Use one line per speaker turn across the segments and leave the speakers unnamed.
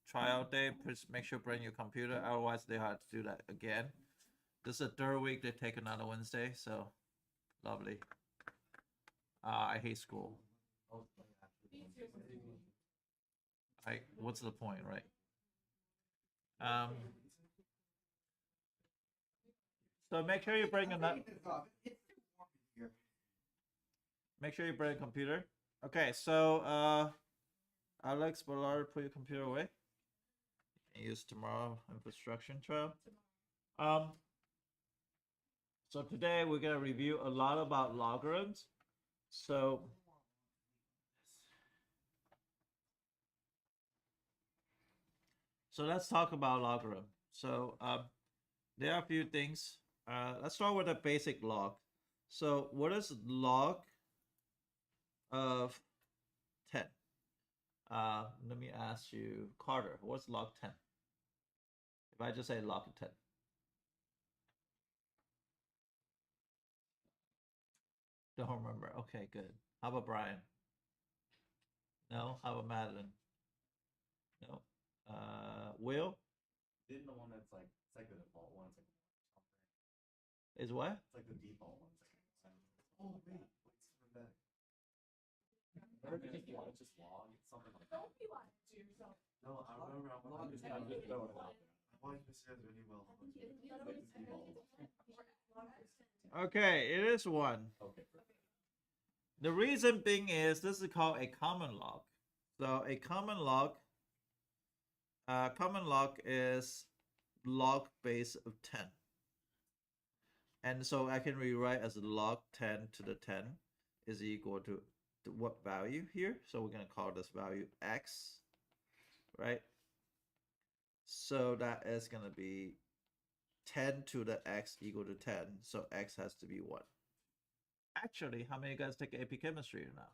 tryout day. Please make sure bring your computer. Otherwise, they have to do that again. This is the third week they take another Wednesday. So lovely. I hate school. What's the point, right? Um. So make sure you bring a make sure you bring a computer. Okay, so Alex Ballard, put your computer away. You can use tomorrow infrastructure trial. Um so today we're gonna review a lot about logarithms. So let's talk about logarithm. So there are a few things. Let's start with a basic log. So what is log of 10? Let me ask you, Carter, what's log 10? If I just say log of 10. Don't remember. Okay, good. How about Brian? No? How about Madeline? No? Will?
Didn't the one that's like, it's like the default one. It's like
Is what?
It's like the default one. Oh, wait. What's from that? It's just log. It's something like that. Don't be lying to yourself. No, I remember. I'm just throwing it out there. I want you to say really well.
Okay, it is one.
Okay.
The reason being is this is called a common log. So a common log is log base of 10. And so I can rewrite as log 10 to the 10 is equal to what value here? So we're going to call this value x, right? So that is going to be 10 to the x equal to 10. So x has to be 1. Actually, how many of you guys take AP Chemistry now?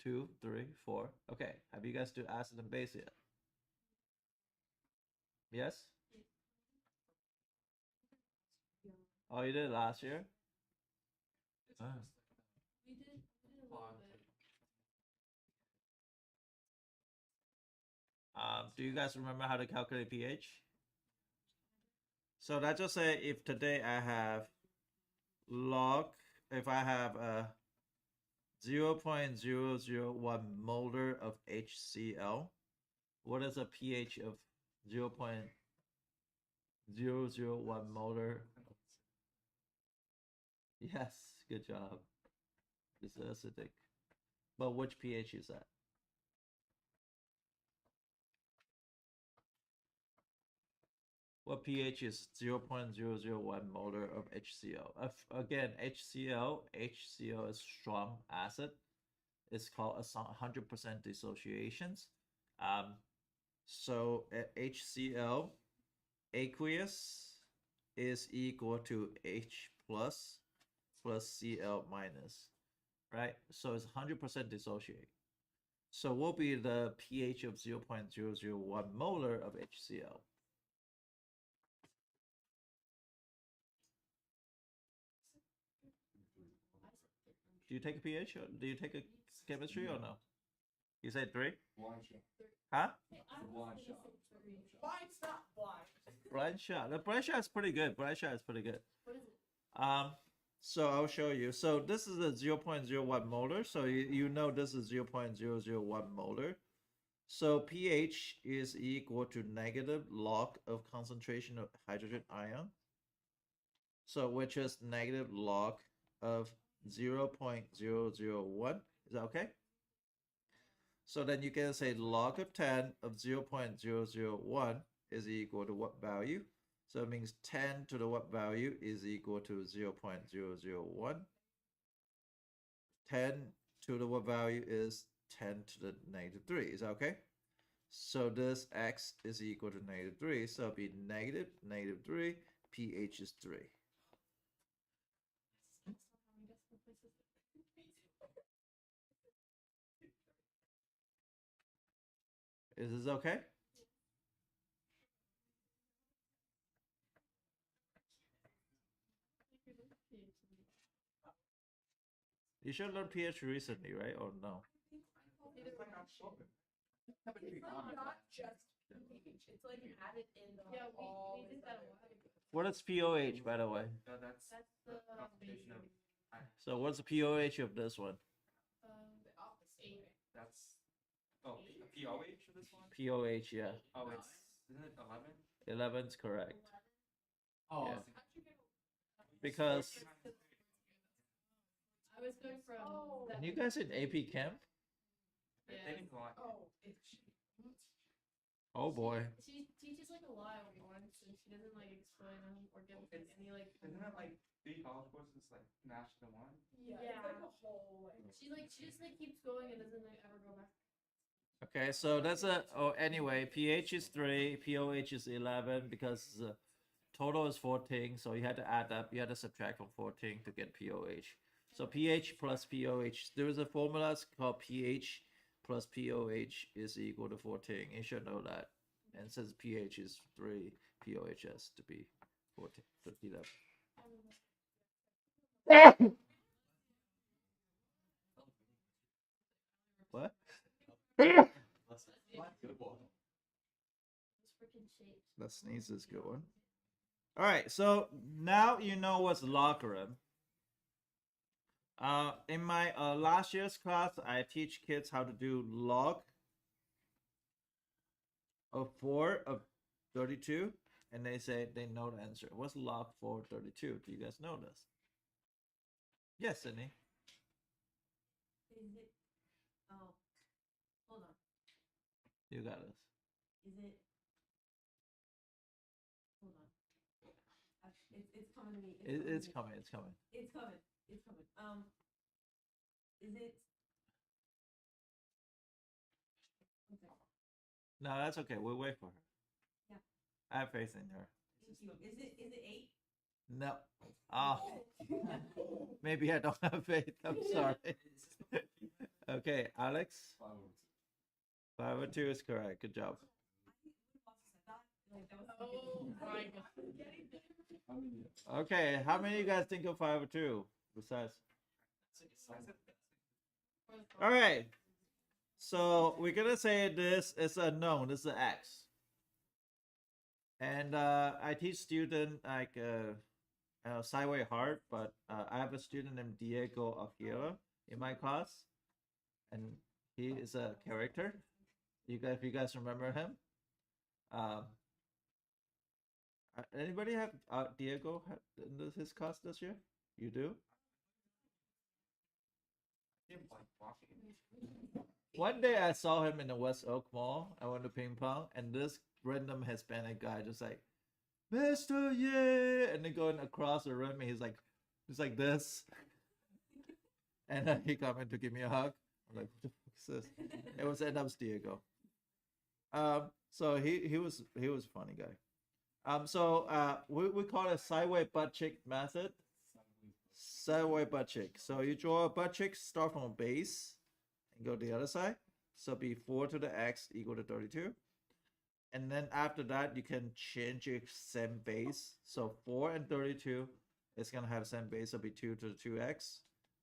2, 3, 4. Okay, have you guys do acid and base yet? Yes? Oh, you did last year? Oh.
We did a little bit.
Do you guys remember how to calculate pH? So let's just say if today I have log, if I have a 0.001 molar of HCl, what is a pH of 0.001 molar? Yes, good job. It's acidic. But which pH is that? What pH is 0.001 molar of HCl? Again, HCl is strong acid. It's called 100% dissociations. So HCl aqueous is equal to H plus Cl minus, right? So it's 100% dissociate. So what will be the pH of 0.001 molar of HCl? Do you take a pH? Or do you take a chemistry or no? You say 3?
Blind shot.
Huh?
Blind shot.
Blind's not blind.
Blind shot. The blind shot is pretty good. Blind shot is pretty good.
What is it?
So I'll show you. So this is a 0.01 molar. So you know this is 0.001 molar. So pH is equal to negative log of concentration of hydrogen ion. So which is negative log of 0.001. Is that okay? So then you can say log of 10 of 0.001 is equal to what value? So it means 10 to the what value is equal to 0.001. 10 to the what value is 10 to the negative 3. Is that okay? So this x is equal to negative 3. So it'll be negative 3. pH is 3. Is this okay? You should learn pH recently, right? Or no?
It's like not just pH. It's like added in the
Yeah,
all
we did
this
that a
other-
while ago.
What is POH, by the way?
That's
That's the
concentration of.
So what's the POH of this one?
the opposite.
That's. Oh, POH for this one?
POH, yeah.
Oh, it's isn't it 11?
11's correct.
Oh,
Yeah.
I was thinking-
How'd you get
Because
I was going from.
Oh.
that-
and you guys in AP camp?
They
Yeah.
didn't lie.
Oh, it's
Oh boy.
She teaches like a lot at once, and she doesn't like explain them or give like, any like.
Isn't it like 3 college courses like mashed into one?
yeah.
Yeah.
It's like a whole like.
She just like keeps going and doesn't like, ever go back.
Okay, so that's a anyway, pH is 3, POH is 11 because the total is 14, so you had to add up, you had to subtract from 14 to get POH. So pH plus POH, there is a formula called pH plus POH is equal to 14. You should know that. And since pH is 3, POH has to be 14, 11. What?
Good one.
It's freaking shaped.
That sneeze is a good one. All right, so now you know what's logarithm. In my last year's class, I teach kids how to do log of 4 of 32, and they say they know the answer. What's log 4 of 32? Do you guys know this? Yes, Sydney.
Is it? Oh, hold on.
You got this.
Is it? Hold on. It's coming to me.
It's
to me.
coming. It's coming.
It's coming. It's coming. Is it? One second.
No, that's okay. We'll wait for her.
Yeah.
I have faith in her.
Thank you. Is it 8?
No. Ah, maybe I don't have faith. I'm sorry. Okay, Alex. 502 is correct. Good job.
Like that was
Oh my god.
Okay, how many of you guys think of 502 besides? All right. So we're gonna say this is a known. This is an X. And I teach student like sideway hard, but I have a student named Diego Aguirre in my class, and he is a character. If you guys remember him, anybody have Diego in his class this year? You do? One day I saw him in the West Oak Mall. I went to ping pong, and this random Hispanic guy just like, Mr. Yeah, and then going across the room, and he's like this, and then he come in to give me a hug. I'm like, what the fuck is this? It was that was Diego. So he was a funny guy. We call it sideway butt cheek method. Sideway butt cheek. So you draw a butt cheek, start from a base, and go to the other side. So be 4 to the x equal to 32. And then after that, you can change your same base. So 4 and 32 is gonna have same base. So be 2 to the 2x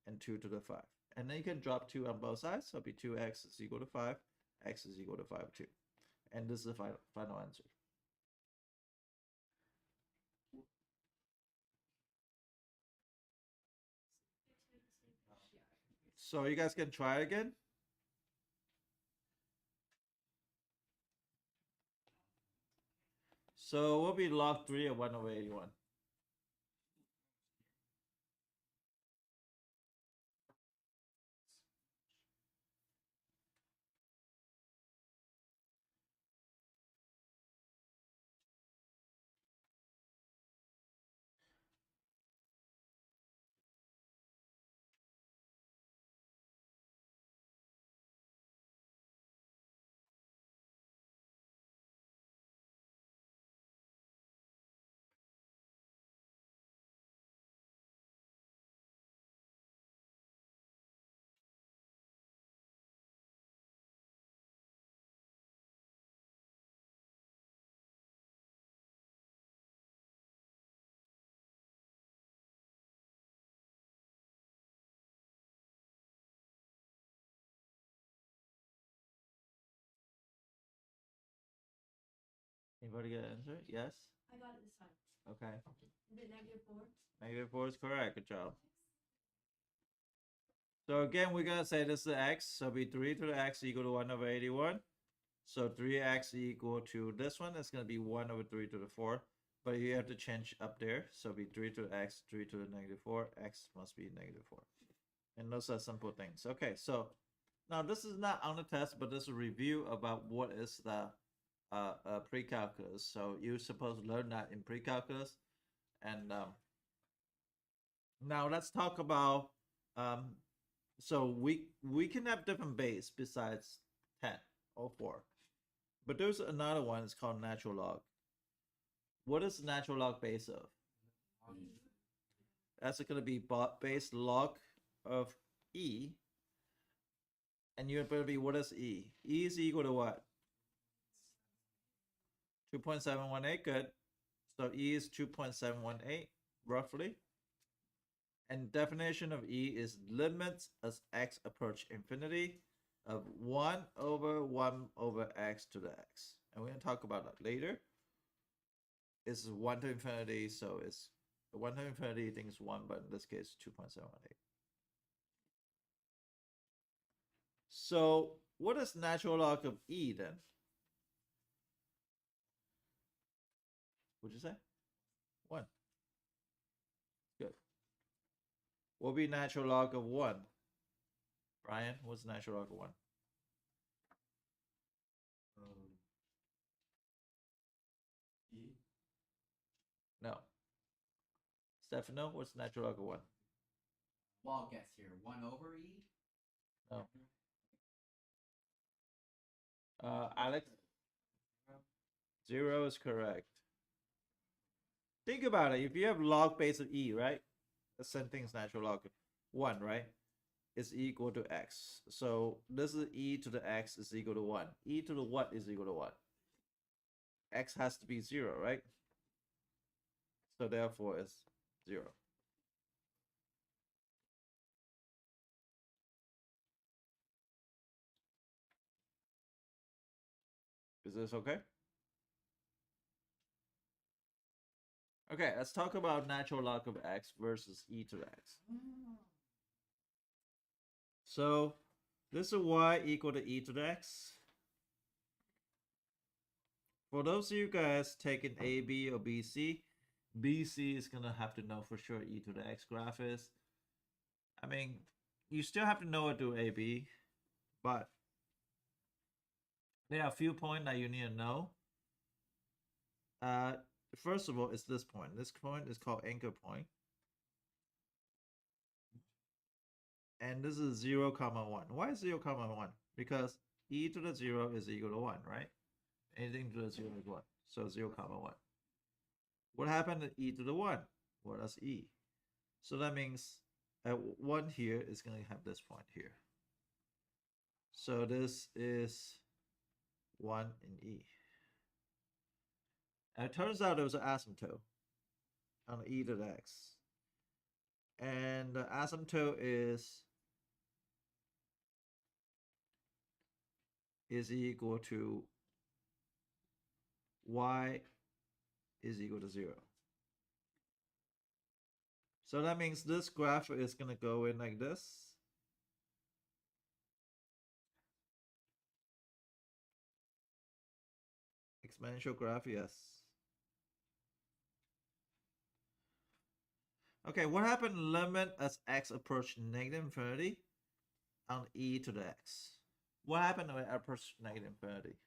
and 2 to the 5. And then you can drop 2 on both sides. So be 2x is equal to 5, x is equal to 5 2. And this is the final answer. So you guys can try again. So we'll be log 3 of 1 over 81. Anybody get an answer? Yes?
I got it this time.
Okay.
Is it -4?
-4 is correct. Good job. So again, we're gonna say this is x, so be 3 to the x equal to 1 over 81. So 3x equal to this one, it's gonna be 1 over 3 to the 4. But you have to change up there, so be 3 to the x, 3 to the -4, x must be -4. And those are simple things. Okay, so now this is not on the test, but this is a review about what is the pre-calculus. So you're supposed to learn that in pre-calculus. And now let's talk about so we can have different base besides 10 or 4. But there's another one, it's called natural log. What is natural log base of? That's going to be base log of e. And you're going to be, what is e? E is equal to what? 2.718, good. So e is 2.718, roughly. And definition of e is limits as x approach infinity of 1 over x to the x. And we're going to talk about that later. It's 1 to infinity, so it's 1 to infinity, I think it's 1, but in this case, 2.718. So what is natural log of e then? What'd you say? 1. Good. What will be natural log of 1? Brian, what's natural log of 1?
E.
No. Stefano, what's natural log of 1?
Well, guess here. 1 over e?
No. Alex? 0 is correct. Think about it. If you have log base of e, right? The same thing is natural log of 1, right? Is equal to x. So this is e to the x is equal to 1. E to the what is equal to what? X has to be 0, right? So therefore it's 0. Is this okay? Okay, let's talk about natural log of x versus e to the x. So this is y equal to e to the x. For those of you guys taking A, B, or BC, BC is gonna have to know for sure e to the x graph is. I mean, you still have to know what to do AB, but there are a few points that you need to know. First of all, it's this point. This point is called anchor point. And this is 0, 1. Why 0, 1? Because e to the 0 is equal to 1, right? Anything to the 0 is 1. So 0, 1. What happened to e to the 1? Well, that's e. So that means 1 here is going to have this point here. So this is 1 in e. And it turns out there was an asymptote on e to the x. And the asymptote is equal to y is equal to 0. So that means this graph is going to go in like this. Exponential graph, yes. Okay, what happened limit as x approach negative infinity on e to the x? What happened when it approached negative infinity?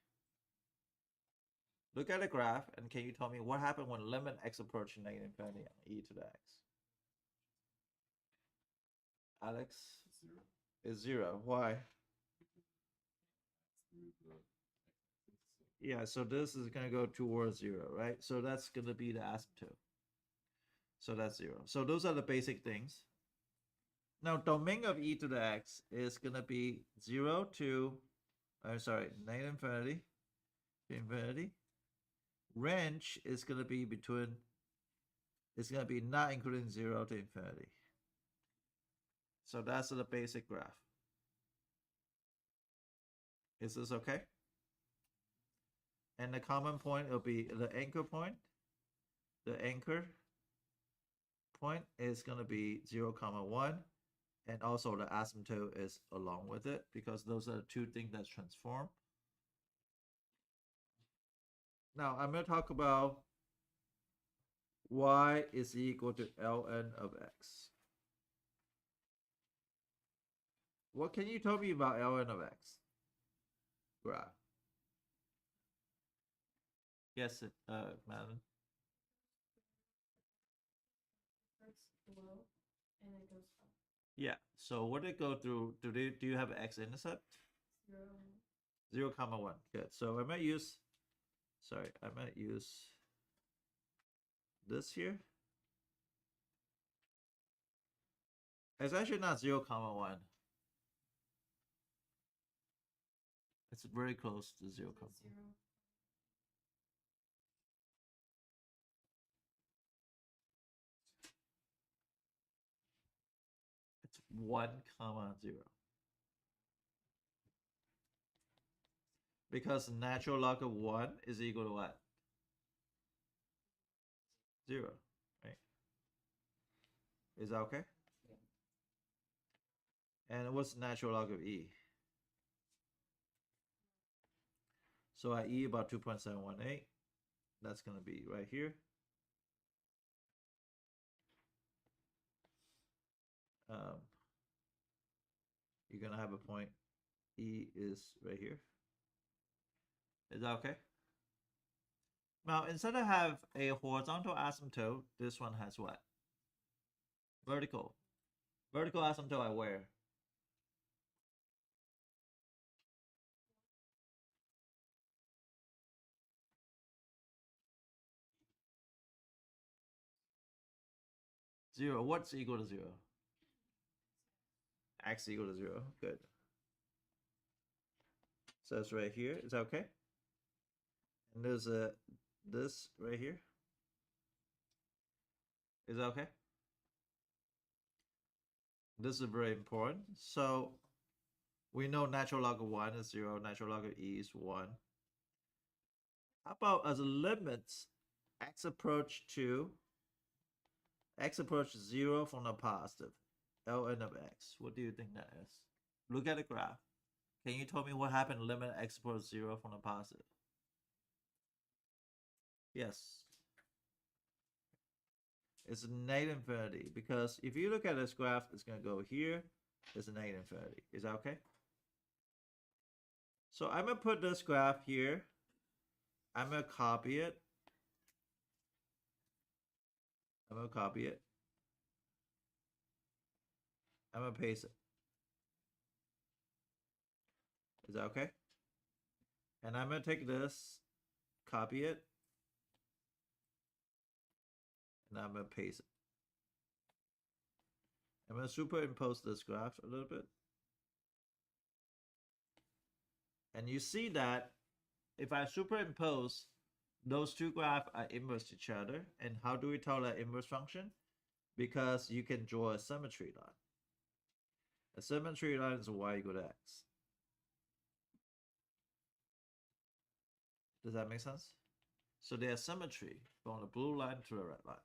Look at the graph and can you tell me what happened when limit x approach negative infinity on e to the x? Alex?
0.
Is 0. Why? Yeah, so this is going to go towards 0, right? So that's going to be the asymptote. So that's 0. So those are the basic things. Now, domain of e to the x is going to be 0 to, negative infinity to infinity. Range is going to be between, it's going to be not including 0 to infinity. So that's the basic graph. Is this okay? And the common point will be the anchor point. The anchor point is going to be 0, 1. And also the asymptote is along with it because those are the two things that transform. Now I'm going to talk about y is equal to ln of x. What can you tell me about ln of x? Graph. Yes, Madeline.
Starts below and it goes up.
Yeah. So what did it go through? Do you have x-intercept?
0.
0, 1. Good. So I might use. Sorry, I might use this here. It's actually not 0, 1. It's very close to 0, 1.
0.
It's 1, 0. Because natural log of 1 is equal to what? 0, right? Is that okay? And what's natural log of e? So at e about 2.718, that's going to be right here. You're going to have a point e is right here. Is that okay? Now, instead of have a horizontal asymptote, this one has what? Vertical. Vertical asymptote at where? Zero. What's equal to 0? X equal to 0. Good. So it's right here. Is that okay? And there's this right here. Is that okay? This is very important. So we know natural log of 1 is 0. Natural log of e is 1. How about as a limits, x approach 0 from the positive, ln of x. What do you think that is? Look at the graph. Can you tell me what happened limit x approach 0 from the positive? Yes. It's negative infinity because if you look at this graph, it's going to go here. It's a negative infinity. Is that okay? So I'm going to put this graph here. I'm going to copy it. I'm going to copy it. I'm going to paste it. Is that okay? And I'm going to take this, copy it, and I'm going to paste it. I'm going to superimpose this graph a little bit. And you see that if I superimpose, those two graphs are inverse to each other. And how do we tell that inverse function? Because you can draw a symmetry line. A symmetry line is y equal to x. Does that make sense? So there's symmetry from the blue line to the red line.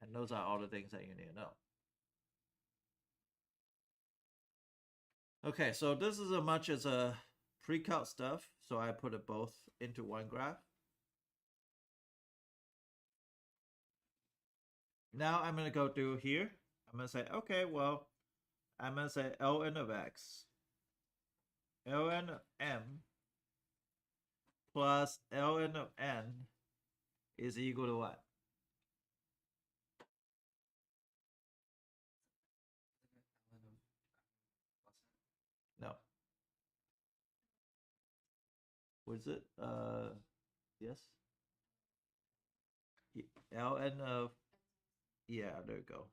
And those are all the things that you need to know. Okay, so this is as much as a pre-calc stuff. So I put it both into one graph. Now I'm going to go through here. I'm going to say, okay, well, I'm going to say ln of x, ln of m plus ln of n is equal to what? No. What's it? Yes. Ln of, yeah, there you go.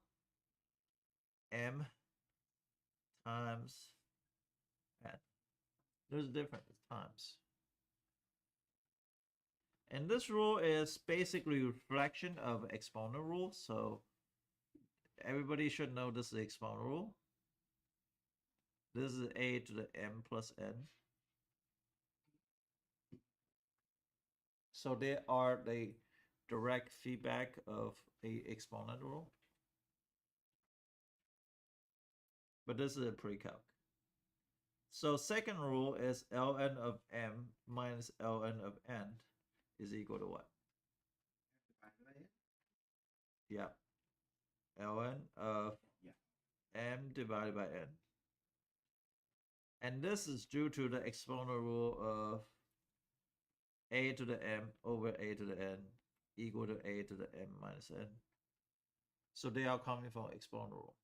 M times n. There's a difference, times. And this rule is basically reflection of exponent rule. So everybody should know this is the exponent rule. This is a to the m plus n. So they are the direct feedback of a exponent rule. But this is a pre-calc. So second rule is ln of m minus ln of n is equal to what? Yeah. ln of m divided by n. And this is due to the exponent rule of a to the m over a to the n equal to a to the m minus n. So they are coming from exponent rule.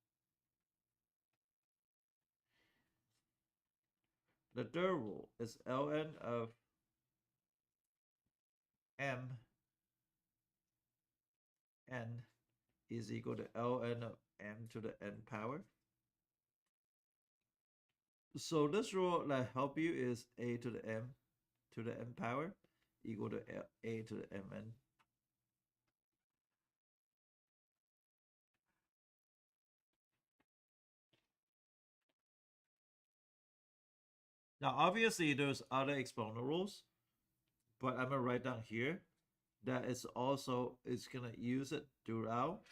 The third rule is ln of m n is equal to ln of m to the n power. So this rule that help you is a to the m to the n power equal to a to the mn. Now obviously there's other exponent rules, but I'm gonna write down here that is also is gonna use it throughout.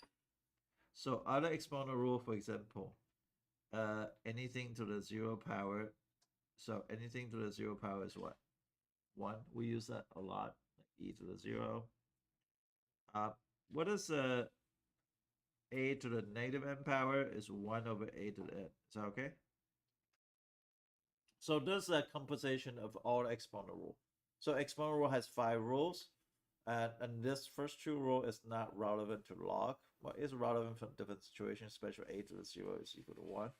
So other exponent rule, for example, anything to the 0 power. So anything to the 0 power is what? 1. We use that a lot. E to the 0. What is a to the negative n power is 1 over a to the n. Is that okay? So this is a composition of all exponent rule. So exponent rule has 5 rules, and this first 2 rule is not relevant to log, but is relevant for different situations, especially a to the 0 is equal to 1.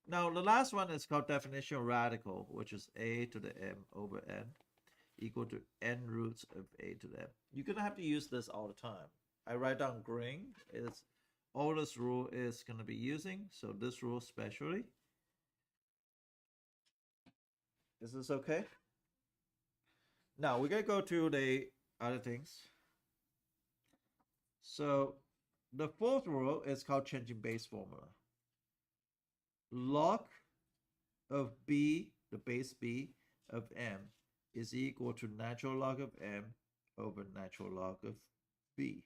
Now the last one is called definition radical, which is a to the m over n equal to n roots of a to the m. You're gonna have to use this all the time. I write down green is all this rule is gonna be using, so this rule specially. Is this okay? Now we're gonna go to the other things. So the fourth rule is called changing base formula. Log of b, the base b of m is equal to natural log of m over natural log of b,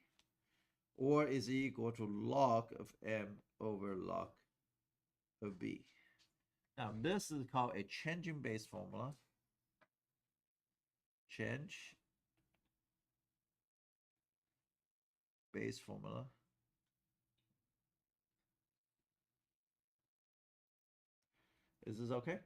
or is equal to log of m over log of b. Now this is called a changing base formula. Change base formula. Is this okay?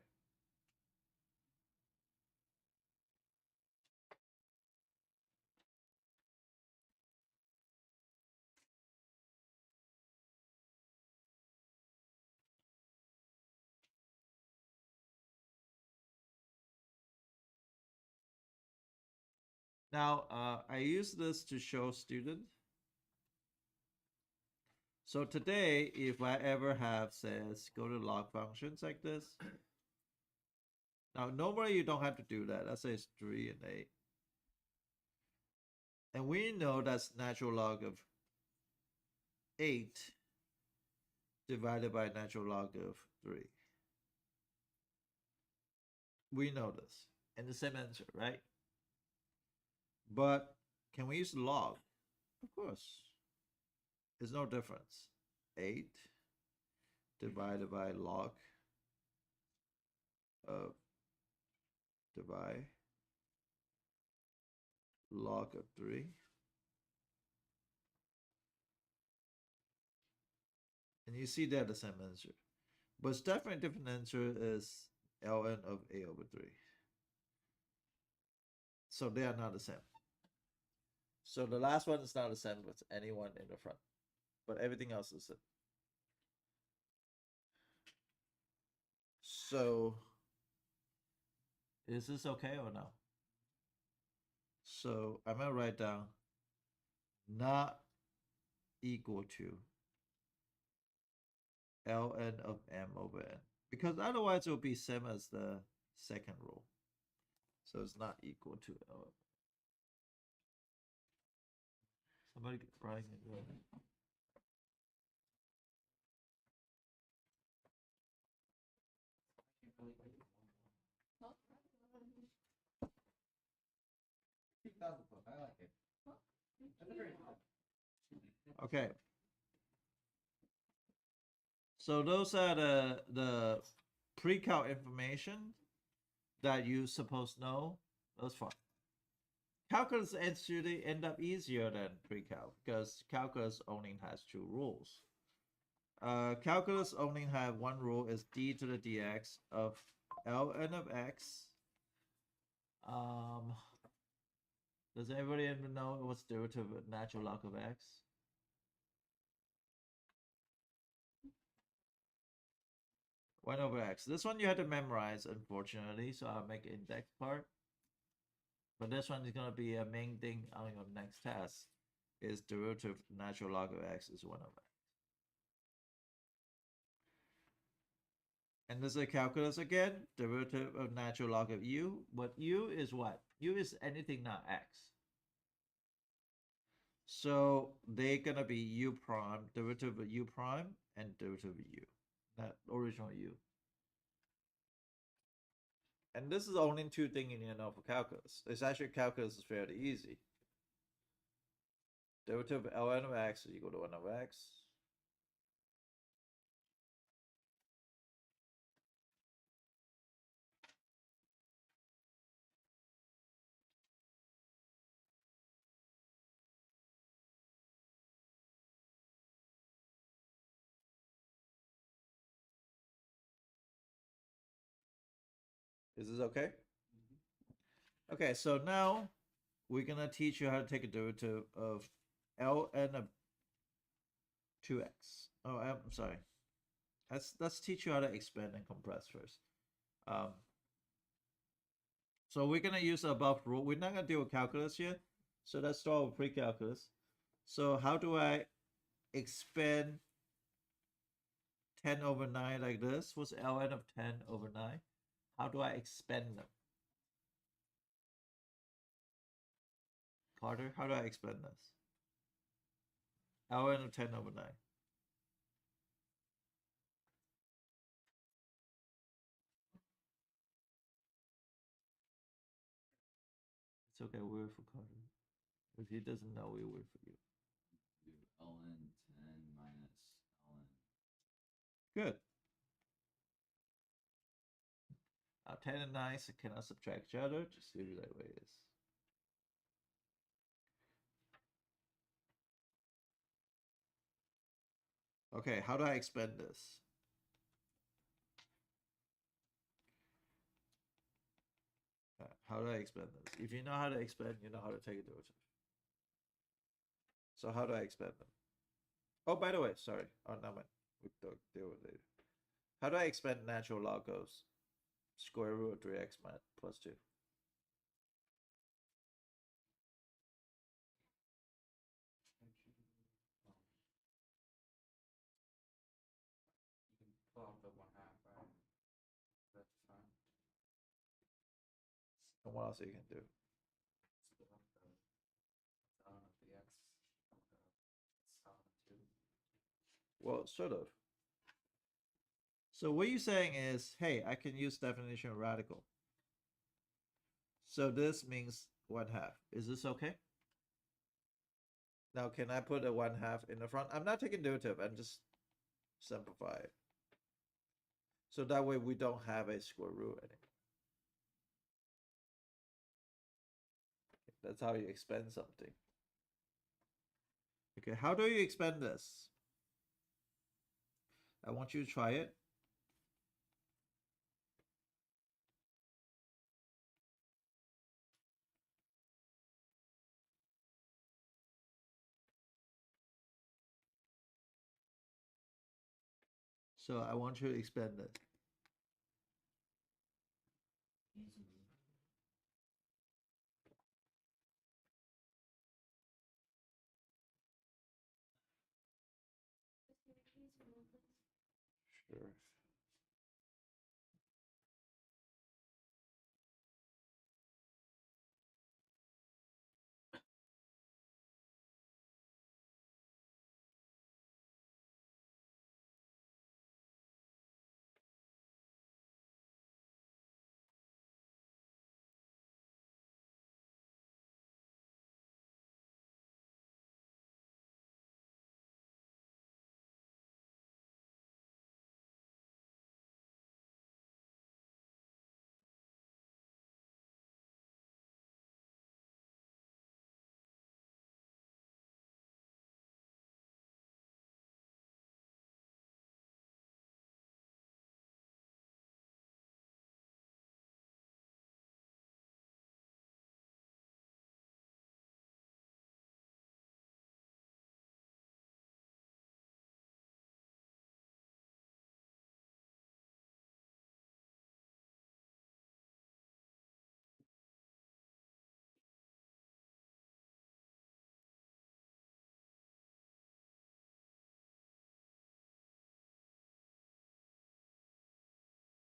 Now, I use this to show students. So today, if I ever have says go to log functions like this, now normally you don't have to do that. That says 3 and 8. And we know that's natural log of 8 divided by natural log of 3. We know this. And the same answer, right? But can we use log? Of course. There's no difference. 8 divided by log of divide log of 3. And you see they're the same answer. But it's definitely a different answer is ln of a over 3. So they are not the same. So the last one is not the same with anyone in the front. But everything else is it. So is this okay or no? So I'm gonna write down not equal to ln of m over n. Because otherwise it will be same as the second rule. So it's not equal to ln. Somebody probably can do it.
That was close. I like it. That's a very
Okay. So those are the pre-calc information that you supposed to know. That's fine. Calculus actually end up easier than pre-calc because calculus only has two rules. Calculus only have one rule is d to the dx of ln of x. Does anybody ever know what's derivative of natural log of x? One over x. This one you had to memorize, unfortunately, so I'll make an index part. But this one is going to be a main thing on your next test. Is derivative natural log of x is 1 over x. And this is a calculus again, derivative of natural log of u. But u is what? U is anything not x. So they're going to be u prime, derivative of u prime, and derivative of u. That original u. And this is only two things you need to know for calculus. It's actually calculus is fairly easy. Derivative of ln of x is equal to 1 over x. Is this okay? Okay, so now we're gonna teach you how to take a derivative of ln of 2x. Oh, I'm sorry. Let's teach you how to expand and compress first. So we're gonna use the above rule. We're not gonna deal with calculus yet. So let's start with pre-calculus. So how do I expand 10 over 9 like this? What's ln of 10 over 9? How do I expand them? Carter, how do I expand this? ln of 10 over 9. It's okay, we'll wait for Carter. If he doesn't know, we'll wait for you.
Do ln 10 minus ln.
Good. Now 10 and 9 cannot subtract each other. Just leave it that way it is. Okay, how do I expand this? How do I expand this? If you know how to expand, you know how to take a derivative. So how do I expand them? Oh, by the way, sorry. Oh, no, man. We'll deal with it later. How do I expand natural log of square root of 3x plus 2?
You can pull out the 1/2, right? That's fine.
And what else you can do?
Split up the ln of the x. Ln of 2.
Well, sort of. So what you're saying is, hey, I can use definition of radical. So this means 1/2. Is this okay? Now, can I put a 1/2 in the front? I'm not taking derivative. I'm just simplify it. So that way we don't have a square root anymore. That's how you expand something. Okay, how do you expand this? I want you to try it. So I want you to expand it. Sure.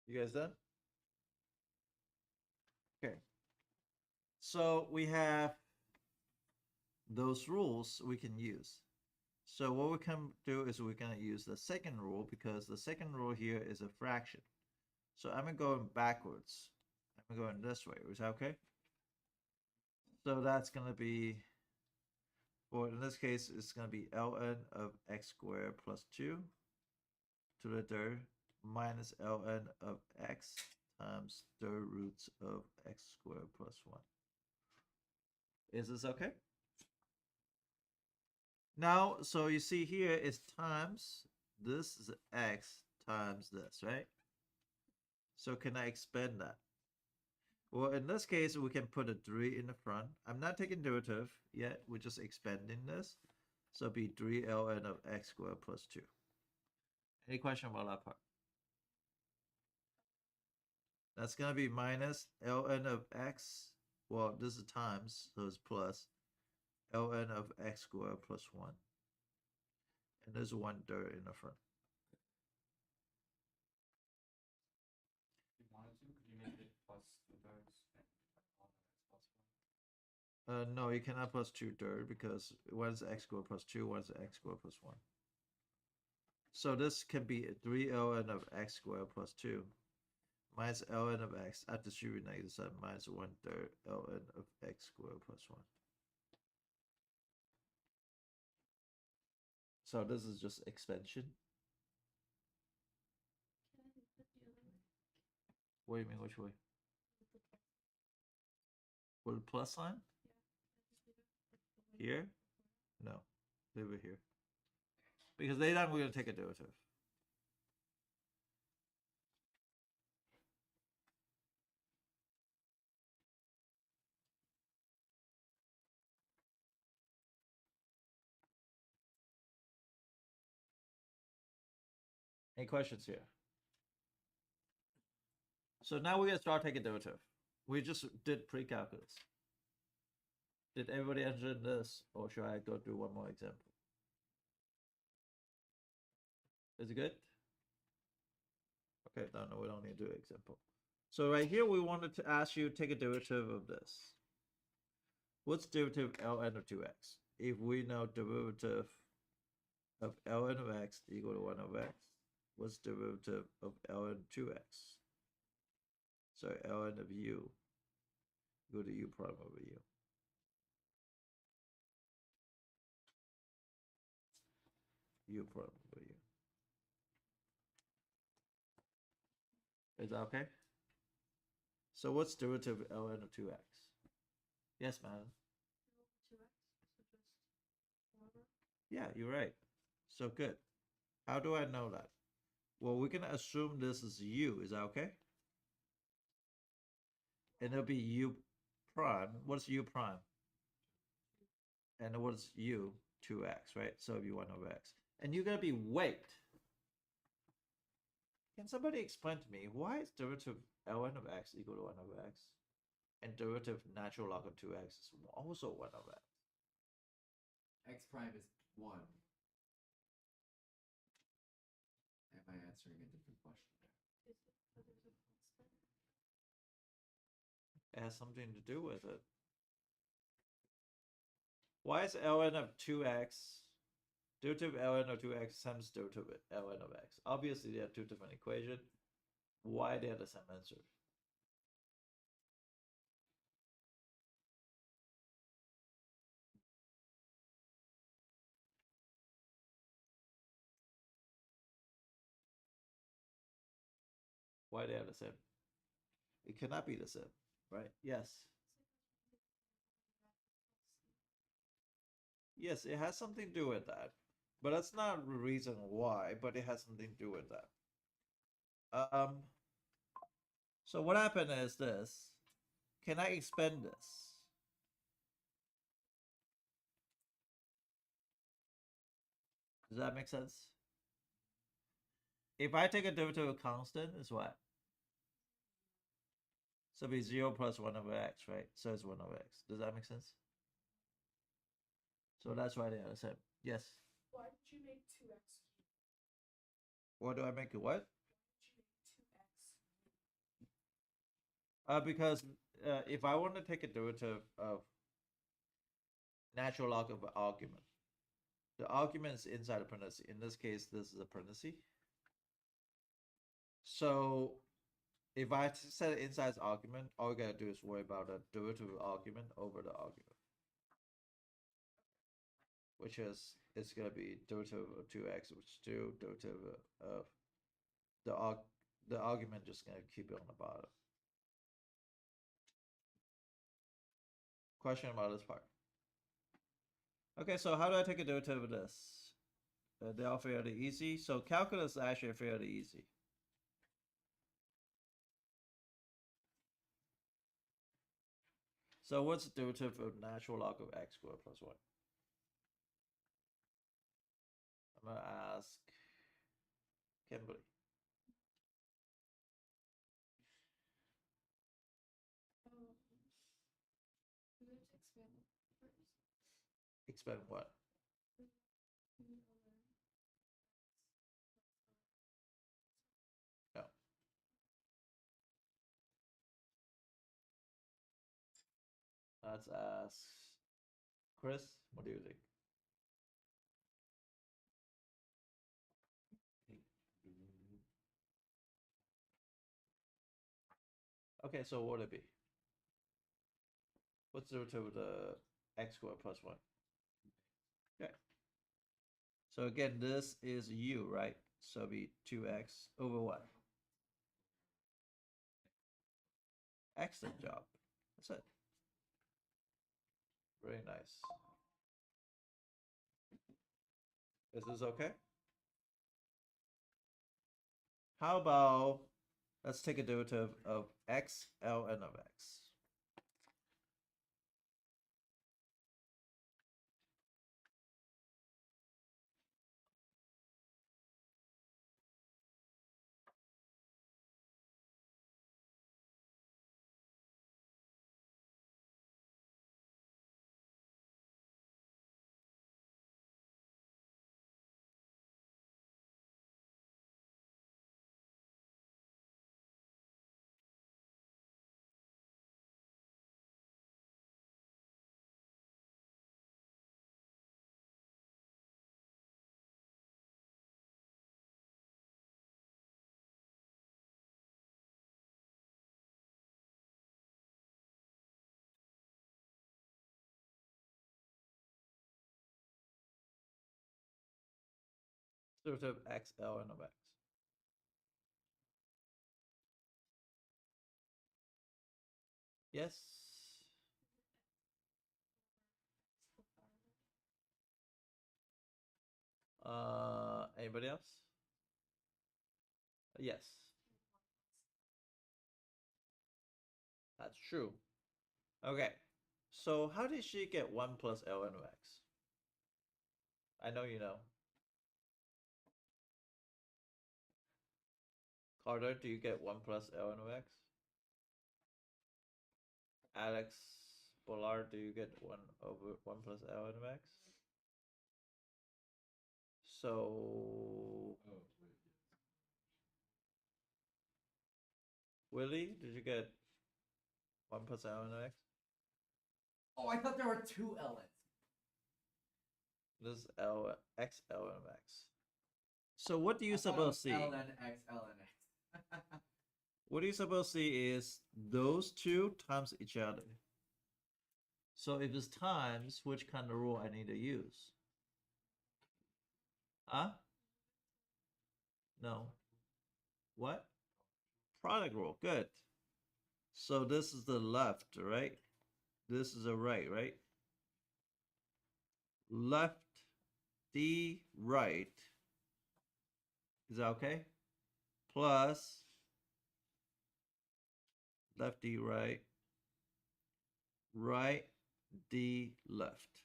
You guys done? Okay. So we have those rules we can use. So what we can do is we're going to use the second rule because the second rule here is a fraction. So I'm going backwards. I'm going this way. Is that okay? So that's going to be, well, in this case, it's going to be ln of x squared plus 2 to the third minus ln of x times third roots of x squared plus 1. Is this okay? Now, so you see here is times, this is x times this, right? So can I expand that? Well, in this case, we can put a 3 in the front. I'm not taking derivative yet. We're just expanding this. So it'll be 3 ln of x squared plus 2. Any question about that part? That's going to be minus ln of x. Well, this is times, so it's plus ln of x squared plus 1. And there's 1/3 in the front.
If you wanted to, could you make it plus 2/3 and all of x plus 1?
No, you cannot plus 2/3 because one's x squared plus 2, one's x squared plus 1. So this can be 3 ln of x squared plus 2 minus ln of x. I distribute negative sign minus 1/3 ln of x squared plus 1. So this is just expansion.
Can I put the other way?
What do you mean, which way? With a plus sign? Here? No, leave it here. Because later we're going to take a derivative. Any questions here? So now we're going to start taking derivative. We just did pre-calculus. Did everybody understand this, or should I go through one more example? Is it good? Okay, no, we don't need to do an example. So right here, we wanted to ask you to take a derivative of this. What's derivative ln of 2x? If we know derivative of ln of x equal to 1 over x, what's derivative of ln of 2x? So ln of u equal to u prime over u. U prime over u. Is that okay? So what's derivative of ln of 2x? Yes, madam.
2x, so just 4 over.
Yeah, you're right. So good. How do I know that? Well, we can assume this is u. Is that okay? And it'll be u prime. What's u prime? And what's u? 2x, right? So it'll be 1 over x. And you're going to be weight. Can somebody explain to me why is derivative ln of x equal to 1 over x? And derivative natural log of 2x is also 1 over x.
X prime is 1. Am I answering a different question there?
Is it, but there's a constant.
It has something to do with it. Why is ln of 2x derivative ln of 2x times derivative ln of x? Obviously, they are two different equations. Why they are the same answer? Why they are the same? It cannot be the same, right? Yes. Yes, it has something to do with that. But that's not the reason why, but it has something to do with that. So what happened is this. Can I expand this? Does that make sense? If I take a derivative of constant, it's what? So it'll be 0 plus 1 over x, right? So it's 1 over x. Does that make sense? So that's why they are the same. Yes.
Why did you make 2x cubed?
What do I make it what?
Why did you make 2x
Because if I want to take a derivative of natural log of an argument, the argument is inside a parenthesis. In this case, this is a parenthesis. So if I set it inside its argument, all you gotta do is worry about the derivative of argument over the argument, which is it's gonna be derivative of 2x, which is 2 derivative of the argument. Just gonna keep it on the bottom. Question about this part. Okay, so how do I take a derivative of this? They are fairly easy. So calculus is actually fairly easy. So what's the derivative of natural log of x squared plus 1? I'm gonna ask Kimberly.
We have to expand first.
Expand what? No. Let's ask Chris. What do you think? Okay, so what would it be? What's the derivative of the x squared plus 1? Okay. So again, this is u, right? So it'll be 2x over what? Excellent job. That's it. Very nice. Is this okay? How about let's take a derivative of x ln of x. Derivative of x ln of x. Yes. Anybody else? Yes. That's true. Okay. So how did she get 1 plus ln of x? I know you know. Carter, do you get 1 plus ln of x? Alex Bollard, do you get 1 over 1 plus ln of x? So Willie, did you get 1 plus ln of x?
Oh, I thought there were two LNs.
This is x ln of x. So what do you
I thought it
suppose
was
see?
ln x ln x.
What do you suppose see is those two times each other. So if it's times, which kind of rule I need to use? Huh? No. What? Product rule. Good. So this is the left, right? This is the right, right? Left, D, right. Is that okay? Plus left, D, right. Right, D, left.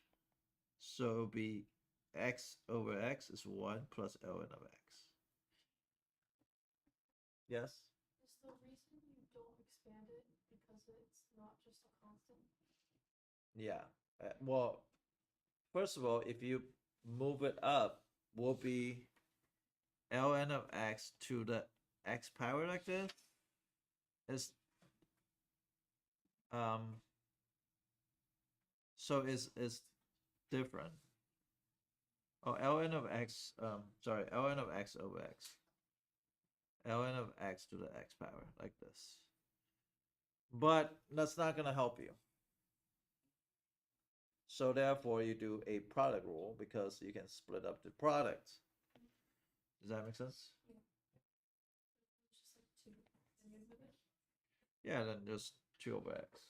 So it'll be x over x is 1 plus ln of x. Yes?
Is the reason you don't expand it because it's not just a constant?
Yeah. Well, first of all, if you move it up, will be ln of x to the x power like this. So is different. Oh, ln of x, sorry, ln of x over x. ln of x to the x power, like this. But that's not gonna help you. So therefore you do a product rule because you can split up the product. Does that make sense? Yeah, then just 2 over x.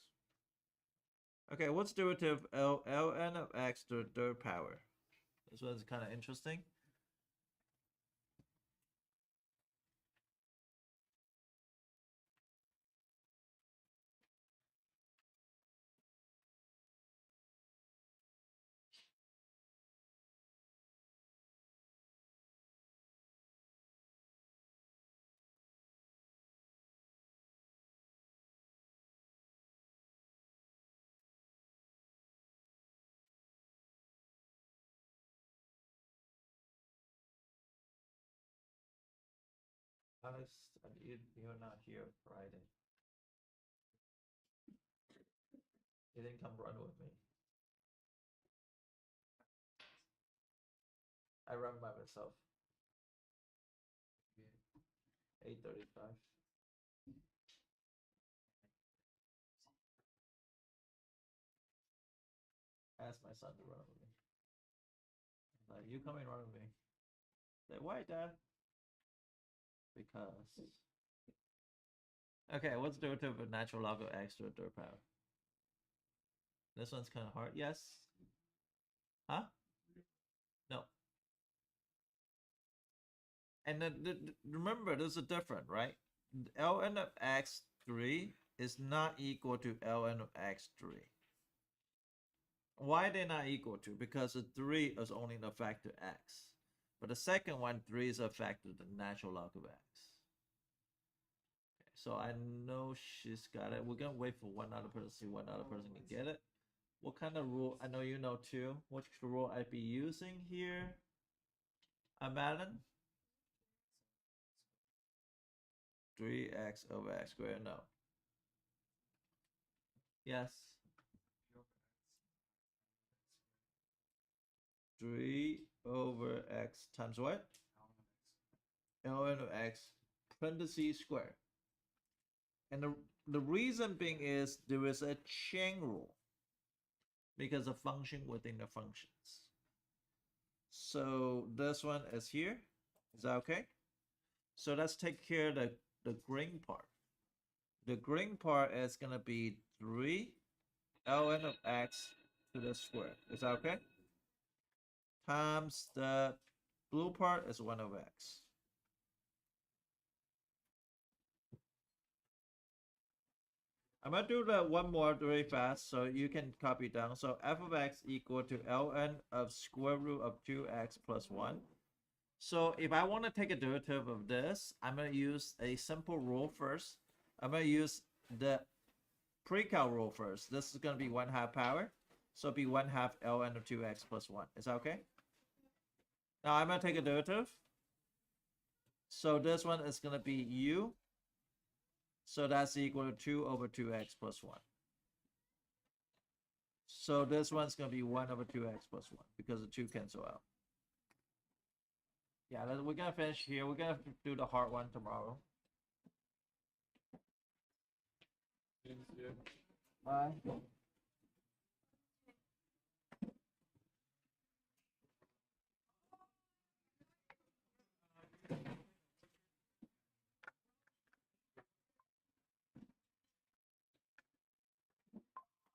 Okay, what's derivative ln of x to the third power? This one's kind of interesting. Alex, you're not here Friday. You didn't come run with me. I run by myself. 8:35. Ask my son to run with me. Like, you come and run with me. Say, why, Dad? Because. Okay, what's the derivative of natural log of x to the third power? This one's kind of hard. Yes. Huh? No. And then remember, there's a difference, right? ln of x3 is not equal to ln of x3. Why they're not equal to? Because the 3 is only the factor x. But the second one, 3 is a factor of the natural log of x. Okay, so I know she's got it. We're going to wait for one other person to see one other person can get it. What kind of rule? I know you know too. What rule I'd be using here? Madeline? 3x over x squared? No. Yes. 3 over x times what? ln of x parentheses square. And the reason being is there is a chain rule because of function within the functions. So this one is here. Is that okay? So let's take care of the green part. The green part is going to be 3 ln of x to the square. Is that okay? Times the blue part is 1 over x. I'm going to do that one more very fast so you can copy down. So f of x equal to ln of square root of 2x plus 1. So if I want to take a derivative of this, I'm going to use a simple rule first. I'm going to use the pre-cal rule first. This is going to be 1/2 power. So it'll be 1/2 ln of 2x plus 1. Is that okay? Now I'm going to take a derivative. So this one is going to be u. So that's equal to 2 over 2x plus 1. So this one's going to be 1 over 2x plus 1 because the 2 cancel out. Yeah, we're going to finish here. We're going to do the hard one tomorrow. Bye.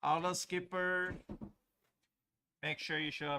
All the skipper, make sure you show up.